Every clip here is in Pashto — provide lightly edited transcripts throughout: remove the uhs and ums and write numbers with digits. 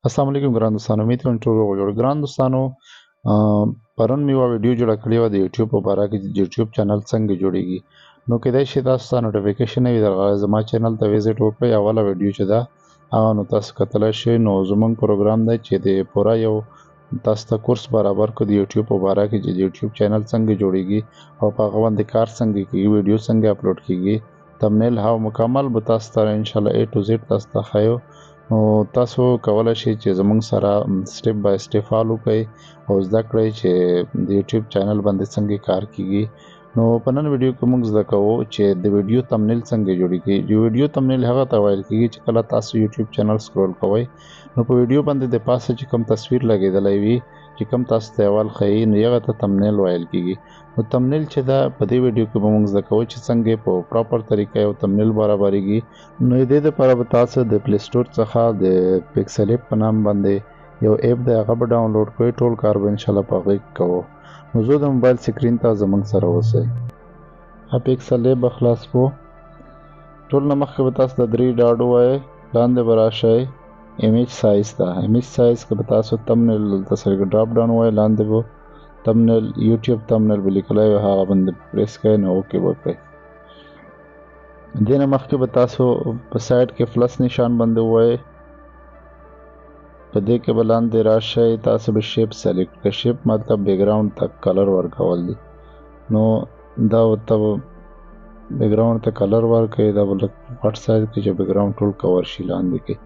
अस्सलाम वालेकुम ګران دوستانو امید کوم ټول جوړ ګران دوستانو پرون می وا ویډیو جوړ کړی و د یوټیوب په اړه کې یوټیوب چینل څنګه جوړیږي نو کله چې تاسو ته نوټیفیکیشن وي درغه زما چینل ته وزټ وکړئ اوله ویډیو چې دا نو تاسو کتلای شئ نو زمون پروګرام دی چې د پورا یو تاسو ته کورس برابر کو د یوټیوب په اړه کې چې یوټیوب چینل څنګه جوړیږي او په هغه باندې کار څنګه کیږي ویډیو څنګه اپلوډ کیږي تمنیل هاو مکمل به تاسو ته ان شاء الله A to Z تاسو ته خایو نو تاسو کولای شئ چې زموږ سره سټپ بای سټپ فالو کړئ او زده کړئ چې د یوټیوب چینل باندې څنګه کار کیږي نو په نن ویډیو کې موږ زده کوو چې د ویډیو تمنیل څنګه جوړیږي د ویډیو تمنیل هغه ته ویل کیږي چې کله تاسو یوټیوب چینل سکرول کوئ نو په ویډیو باندې د پاسه چې کوم تصویر لګیدلی وي چې کوم تاسو ته اول ښیي نو هغه ته تمنیل ویل کیږي نو تمنیل چې دا په دې ویډیو کې به موږ زده کوو چې څنګه په پراپر طریقه یو تمنیل برابرېږي نو د دې لپاره به تاسو د پلی سټور څخه د PixelLab په نام باندې یو اپ دی هغه به ډاونلوډ کړئ ټول کار به ان شاء الله په هغې کوو نو زه د موبایل سکرین ته زموږ سره اوسئ PixelLab به خلاص کړو ټول نه مخکې به تاسو د 3 ډاټ ووایئ لاندې به راشئ ایمیج سایز ته ایمیج سایز کې به تاسو تمنیل دلته سره ډراپ ډاون ووایئ لاندې به تمنیل یوټیوب تمنیل به لیکلی وي هغه باندې پریس کړئ نو اوکې به کړئ دې نه مخکې به تاسو په سایډ کې پلس نشان باندې ووایئ په دې کې به لاندې راشئ تاسو به شیپ سلیکټ کړئ شیپ مطلب بیکګراوند ته کلر ورکول دي نو دا ورته بیکګراوند ته کلر ورکړئ دا به لږ غټ سایز کې چې بیکګراوند ټول کور شي لاندې کې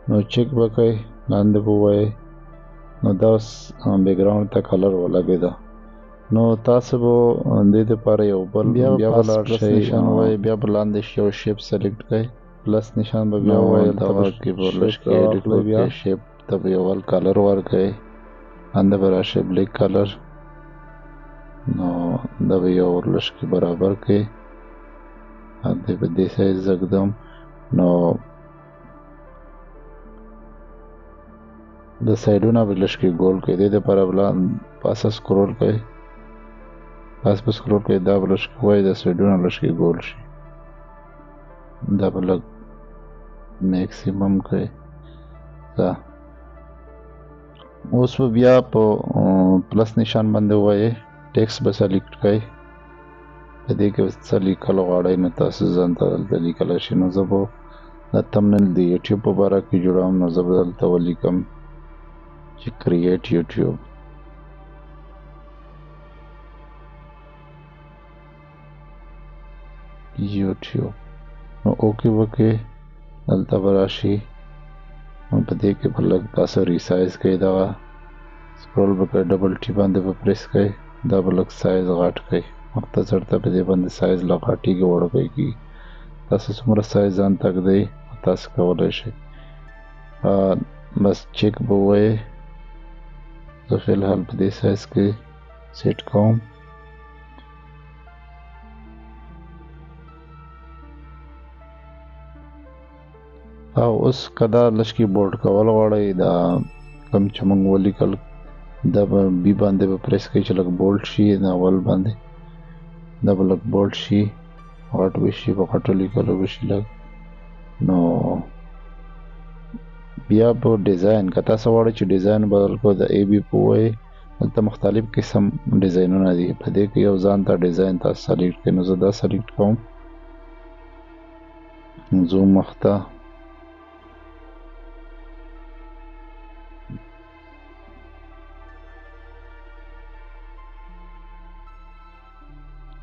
نو چیک به کوئ لاندې به ووایئ نو دا اوس بیکګراوند ته کلر ولګېده نو تاسو به دې دپاره یو بل بیا به لاړ شئ بیا به لاندې یو شیپ سلیکټ کړئ پلس نشان به بیا ووایئ دغه کې به لږ کې ایډیټ وکړئ شیپ ته به یو بل کلر ورکړئ لاندې به راشئ بلیک کلر نو دا به یو لږ کې برابر کړئ دې به دې سایز ږدم نو د سایډونه به لږ کې ګول کړئ دې دپاره به پاسه سکرول کړئ پاس په سکرول کړئ دا به لږ کې ووایي د سایډونه لږ کې ګول شي دا به لږ میکسیمم کړئ اوس به بیا په پلس نشان باندې ووایئ ټیکس به سلیکټ کړئ په دې کې څه لیکل غواړئ نو تاسو ځان ته دلته لیکلی شئ نو زه به دا تمنیل د یوټیوب په باره کې جوړوم نو زه به دلته ولیکم چې کریټ یوټیوب نو اوکې به کړئ دلته به راشي نو په دې کې به لږ تاسو ریسایز کړئ دغه سکرول به کړئ ډبل ټي باندې به پریس کړئ دا به لږ سایز غټ کړئ مختصر ته په دې باندې سایز لږ غټېږي وړوکی کېږي تاسو څومره سایز ځان ته ږدئ تاسو کولی شئ بس چیک به ووایئ زه فی الحال په دې سایز کې سیټ کوم او اوس که دا لږ کې بولډ کول غواړئ دا کوم چې موږ ولیکل دا به بي باندې به پریس کوئ چې لږ بولډ شي د اول باندې دا به لږ بولډ شي غټ به شي په غټو لیکلو به شي لږ نو بیا په ډیزاین که تاسو غواړئ چې ډیزاین بدل کړو د AB په ووایئ دلته مختلف قسم ډیزاینونه دي په دې کې یو ځان ته ډیزاین تاسو سلیکټ کړئ نو زه دا سلیکټ کوم زوم مخته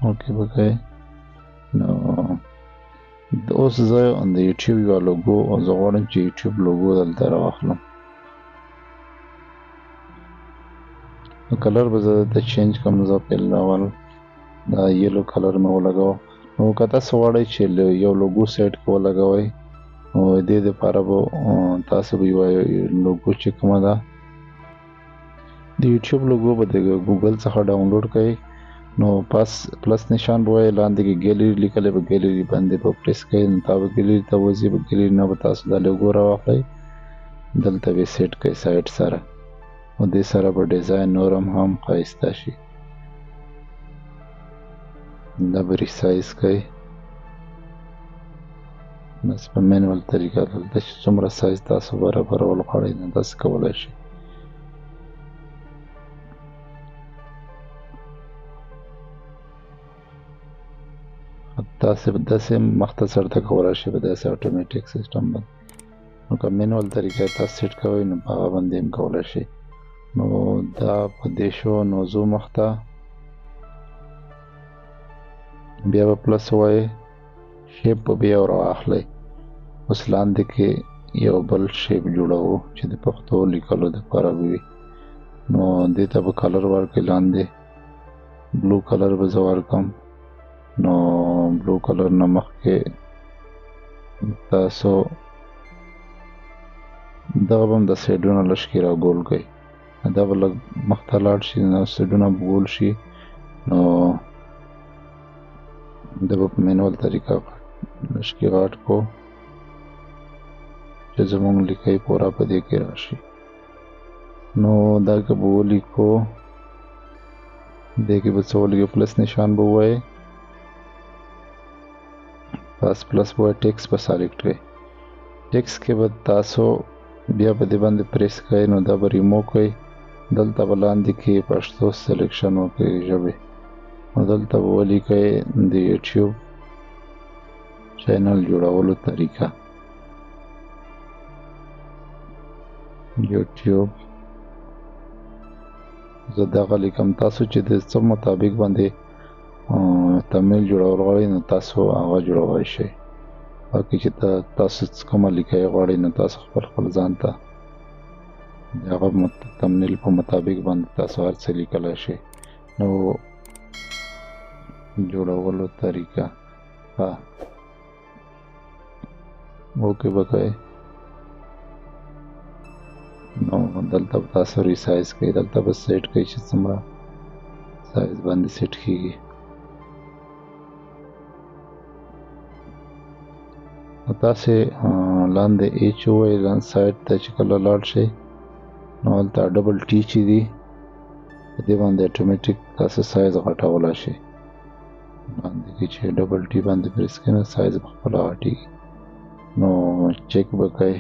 اوکې به کوئ نو اوس زه د یوټیوب یوه لوګو زه غواړم چې یوټیوب لوګو دلته راواخلم نو کلر به زه دلته چینج کوم زه پیل اول دا یلو کلر مې ولګوه نو که تاسو غواړئ چې یو لوګو سیټ کې ولګوئ نو دې دپاره به تاسو به یوه لوګو چې کومه ده د یوټیوب لوګو به د ګوګل څخه ډاونلوډ کړئ نو پلس نشان به وایي لاندې کې ګیلري لیکلی به ګیلري باندې به پریس کوئ نو تا به ګیلري ته وځي به ګیلري نه به تاسو دا لوګو راواخلئ دلته به سیټ کړئ سایډ سره نو دې سره به ډیزاین نور هم ښایسته شي دا به ریسایز کړئ بس په مینوال طریقه دلته چې څومره سایز تاسو برابرول غواړئ نو داسې کولی شئ. تاسې به داسې مختصر ته کولی شئ په داسې اټومیټیک سیسټم باندې. نو که مینوال طریقه یې تاسو سیټ کوئ نو په هغه باندې هم کولی شئ. نو دا په دې شو نو ځو مخته، بیا به پلس ووایئ، شیپ به بیا ورواخلئ. اوس لاندې کې یو بل شیپ جوړوو چې د پښتو لیکلو دپاره به وي. نو دې ته به کلر ورکړئ، لاندې بلو کلر به زه ورکړم. نو بلو کلر نه مخکې تاسو دغه به هم د سایډونه لږ را ګول کړئ، دا به لږ مخته لاړ شي، نو سایډونه به ګول شي. نو دا به په مینوال طریقه لږ غټ کړو چې زموږ لیکئ پوره په دې کې راشي. نو دا که به ولیکو دې کې به څه ولیکو، پلس نشان به ووایئ، پس پلس به ووایئ، ټیکس به سلیکټ کړئ. ټیکس کې به تاسو بیا په دې باندې پریس کړئ، نو دا به ریموو کړئ. دلته به لاندې کې پښتو سلیکشن وکړئ ژبې، نو دلته به ولیکئ د یوټیوب چینل جوړولو طریقه. یوټیوب زه دغه لیکم، تاسو چې د څه مطابق باندې تمایل جوړول غواړئ نو تاسو هغه جوړولی شئ. باقي چې تاسو کومه لیکئ غواړئ نو تاسو خپل ځان ته د هغه تمایل په مطابق باندې تاسو هر څه لیکلی شئ. نو جوړولو طریقه اوکې به کوئ. نو دلته به تاسو ریسایز کړئ، دلته به سیټ کړئ چې څومره سایز باندې سیټ کېږي. تاسې لاندې ایچ ووایئ، لاندې سایډ ته چې کله لاړ شئ نو هلته ډبل ټي چې دي په دې باندې اټومیټیک تاسو سایز غټولی شئ. لاندې کې چې ډبل ټي باندې پریس کړئ نو سایز به خپله غټېږي. نو چیک به کوئ،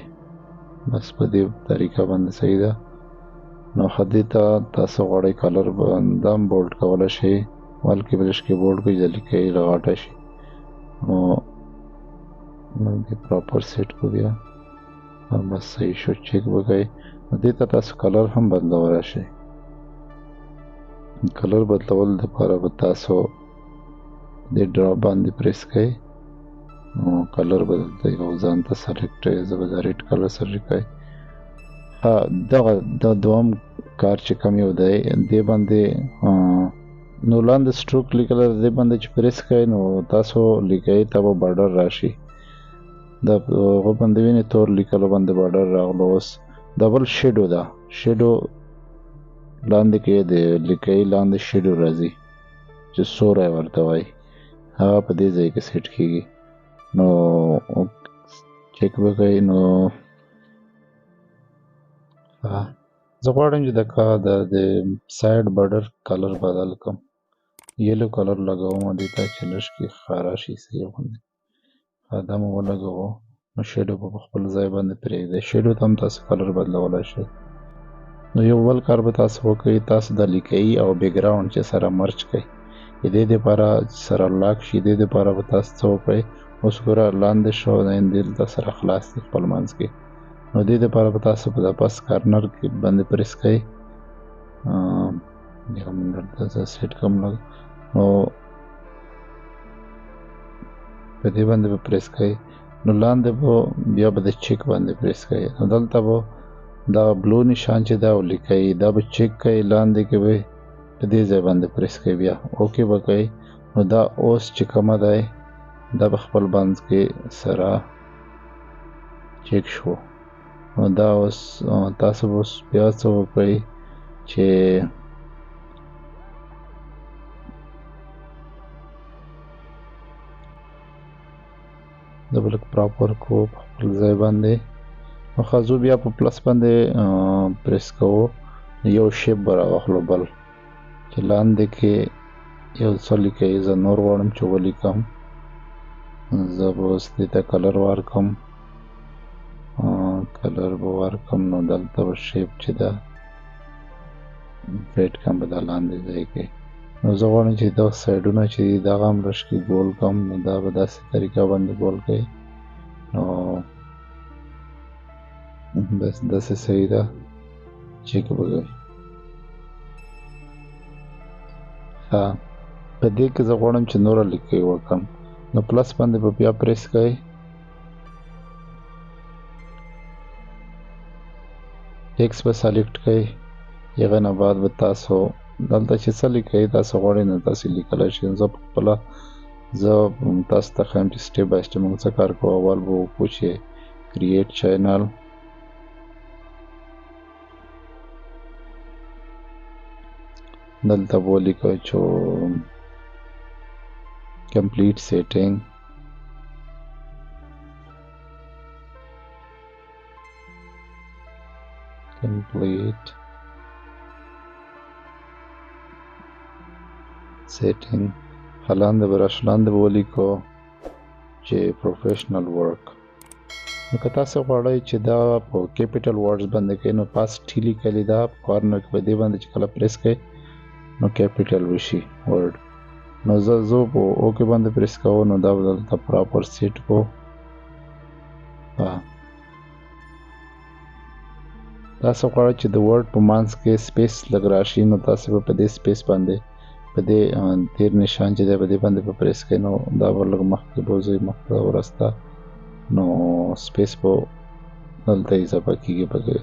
بس په دې طریقه باندې صحیح ده. نو دې ته تاسو غواړئ کلر باندې هم بولډ کولی شئ، بلکې برش کې بولډ کړئ چې لیکئ راغټه شي. نو دې پراپر سیټ کو بیا بس صحیح شو، چیک به کوئ. نو دې ته تاسو کلر هم بدلولی شئ. کلر بدلولو دپاره به تاسو دې ډراپ باندې پریس کړئ، نو کلر به دلته یو ځان ته سلیکټ کړئ. زه به دا ریډ کلر سلیکټ کړئ. دغه د دوم کار چې کوم یو دی دې باندې نو لاندې سټروک لیکلی دې باندې چې پریس کړئ نو تاسو لیکئ ته به بارډر راشي. د هغه باندې وینئ تور لیکلو باندې بارډر راغلو. اوس ډبل شیډو ده، شیډو لاندې کې د لیکئ لاندې شیډو راځي چې سوری ورته وایي، هغه په دې ځای کې سیټ کېږي. نو چیک به کوئ. نو زه غواړم چې د سایډ بارډر کلر بدل کړم، یلو کلر لګوم دې ته چې لږ کې ښکاره شي صحیح غوندې. دا مو ولګوو، نو شیډو به په خپل ځای باندې پرېږدئ. شیډو ته هم تاسو کلر بدلولی شئ. نو یو بل کار به تاسو وکړئ، تاسو د لیکئ او بیکګراوند چې سره مرچ کړئ، د دې دپاره سره لاک شي. دې دپاره به تاسو څه وکړئ، اوس ګوره لاندې شو دلته سره خلاص دي خپل منځ کې. نو دې دپاره به تاسو په پس کارنر کې باندې پریس کړئ. یو منټ زه سیټ کړم لږ. نو په دې باندې به پریس کړئ. نو لاندې به بیا به د چیک باندې پریس کړئ. نو دلته به دا بلو نشان چې دا ولیکئ، دا به چیک کړئ. لاندې کې به په دې ځای باندې پریس کړئ، بیا اوکې به کوئ. نو دا اوس چې کومه دی دا به خپل منځ کې سره چیک شو. نو دا اوس تاسو به اوس بیا څه وکړئ چې د بلک پراپر کو په خپل ځای باندې. نو ښه بیا په پلس باندې پریس کوو، یو شیپ به راواخلو بل چې لاندې کې یو څه لیکئ. زه نور غواړم چې ولیکم، زه به اوس دې ته کلر ورکړم کلر به ورکړم نو دلته به شیپ چې ده فیټ کړم به دا لاندې ځای کې نو زه غواړم چې دا سایډونه چې دي دغه هم رشکې ګول کړم نو دا به داسې طریقه باندې ګول کړئ نو بس داسې صحیح ده چیک به کوئ ښه په دې کې زه غواړم چې نوره لیکۍ وکړم نو پلس باندې به بیا پریس کوئ ټیکس به سلیکټ کوئ هغه نه بعد به تاسو دلته چې څه لیکئ تاسو غواړئ نو تاسې لیکلی شئ زه په خپله زه تاسو ته ښیم چې سټیپ بای سټیپ موږ څه کار کوو اول به وکړو چې کریټ چینل دلته به ولیکو چې کمپلیټ سیټینګ complete setting لاندې به راشو لاندې به ولیکو چې پروفیشنل ورک نو که تاسو غواړئ چې دا په کیپیټل ورډز باندې کوئ نو پاس ټي لیکلي ده په کارنر کې په دې باندې چې کله پریس کوئ نو کیپیټل وشي ورډ نو زه په اوکې باندې پریس کوو نو دا به دلته پراپر سیټ کو تاسو غواړئ چې د ورډ په منځ کې سپیس لږ راشي نو تاسو به په دې سپیس باندې په دې تیر نشان چې دی په دې باندې به پریس کوئ نو دا به لږ مخکې بوځئ مخته ورسته نو سپیس به دلته اضافه کېږي پکې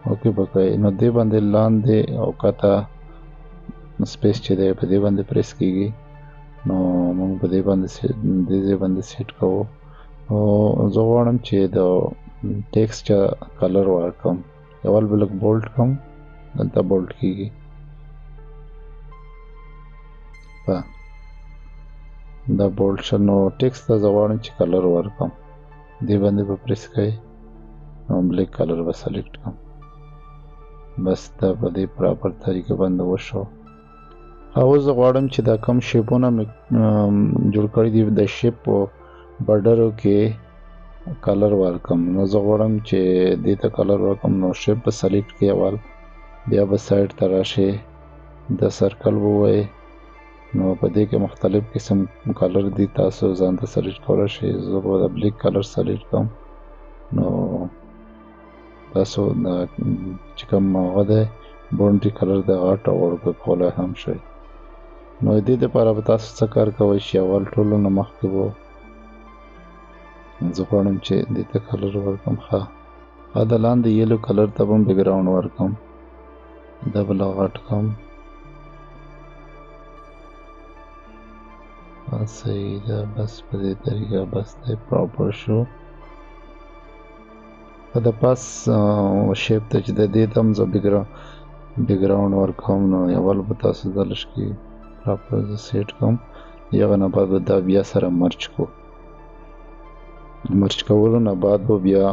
اوکې به کوئ نو دې باندې لاندې او کته سپیس چې دی په دې باندې پریس کېږي نو موږ په دې باندې دې ځای باندې سیټ کوو او زه غواړم چې د ټیکسټ کلر ورکړم اول به لږ بولډ کړم دلته بولډ کېږي دا بولډ شه نو ټیکسټ ته زه غواړم چې کلر ورکړم دې باندې به پریس کوئ نو بلیک کلر به سلیکټ کړم بس دا په دې پراپر طریقه باندې وشو اوس زه غواړم چې دا کوم شیپونه مې جوړ کړي دي د شیپ په بارډرو کې کلر ورکړم نو زه غواړم چې دې ته کلر ورکړم نو شیپ به سلیکټ کړئ اول بیا به سایډ ته راشئ د سرکل به ووایئ نو په دې کې مختلف قسم کلر دي تاسو ځان ته سلیکټ کولی شئ زه به د بلیک کلر سلیکټ کړم نو تاسو دا چې کوم هغه دی باونډري کلر د غټ او وړوکه کولی هم شئ نو د دې دپاره به تاسو څه کار کوئ چې اول ټولو نه مخکې به زه غواړم چې دې ته کلر ورکړم ښه د لاندې یلو کلر ته به هم بیکګراونډ ورکړم دا به لا غټ کړم صحیح ده بس په دې طریقه بس دی پراپر شو په د پاس شیپ ته چې د دې ته هم زه بیکګراونډ ورکوم نو اول به تاسو دا لږ کې پراپر زه سیټ کوم یغه نه بعد به دا بیا سره مرچ کو مرچ کولو نه بعد به بیا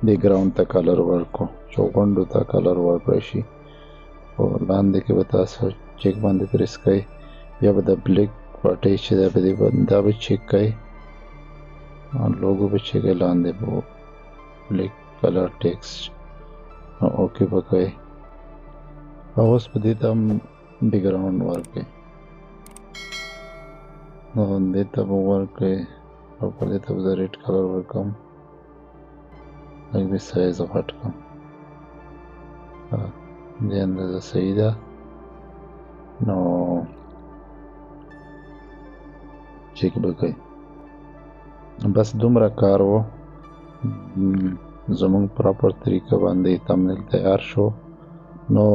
بیکګراونډ ته کلر ورکو چوغندو ته کلر ورکړی شي او لاندې کې به تاسو چیک باندې پریس کوئ بیا به د بلیک پټۍ چې دی په دې باندې دا به چیک کوئ لوګو به چیک کوئ لاندې به بلیک کلر ټیکسټ اوکې به کوئ اوس په دې ته هم بیکګراونډ ورکړئ نو دې ته به ورکړئ او په دې ته به زه ریډ کلر ورکړم لږ دې سایز غټ کړم دې اندازه صحیح ده نو چیک به کوئ بس دومره کار و زمونږ پراپر طریقه باندې تمنیل تیار شو نو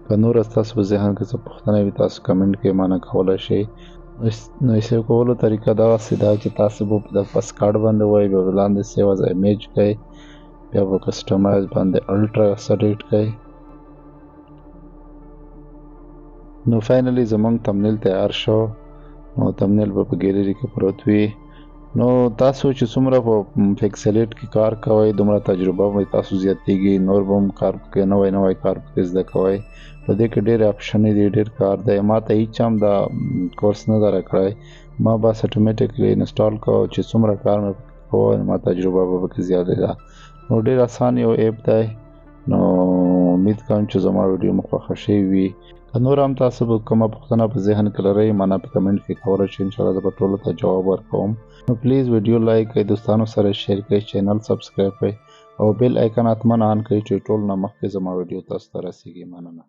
که نور ستاسو په ذهن کې څه پوښتنه وي تاسو کمنټ کې مانه کولی شئ نو یې سیو کولو طریقه دغسې ده چې تاسو به د پس کارډ باندې وایي بیا به لاندې سیو از ایمیج کوئ بیا به کسټمایز باندې الټرا سلیکټ کوئ نو فاینلی زمونږ تمنیل تیار شو نو تمنیل به په ګیلري کې پروت وي نو تاسو چې څومره په پکسلیټ کې کار کوئ دومره تجربه مې تاسو زیاتېږي، نور به هم کار پکې نوی کار پکې زده کوئ. په دې کې ډېر اپشنې دي، ډېر کار دی. ما ته هیڅ هم دا کورس نه ده راکړی، ما بس اټومیټیکلی انسټال کوه چې څومره کار مې پکې کوه ما تجربه به پکې زیاتېده. نو ډېر اسان یو ایپ دی. نو امید کوم چې زما ویډیو مو خوښه شوې وي. که نور هم تاسو به کومه پوښتنه په ذهن کې لرئ مانا په کمنټ کې کولی شئ، انشاءالله زه به ټولو ته جواب ورکوم. نو پلیز ویډیو لایک کړئ، دوستانو سره شیر کړئ، چینل سبسکرایب کړئ او بیل آیکن حتما آن کړئ چې ټول نه مخکې زما ویډیو تاسو ته رسیږي. مننه.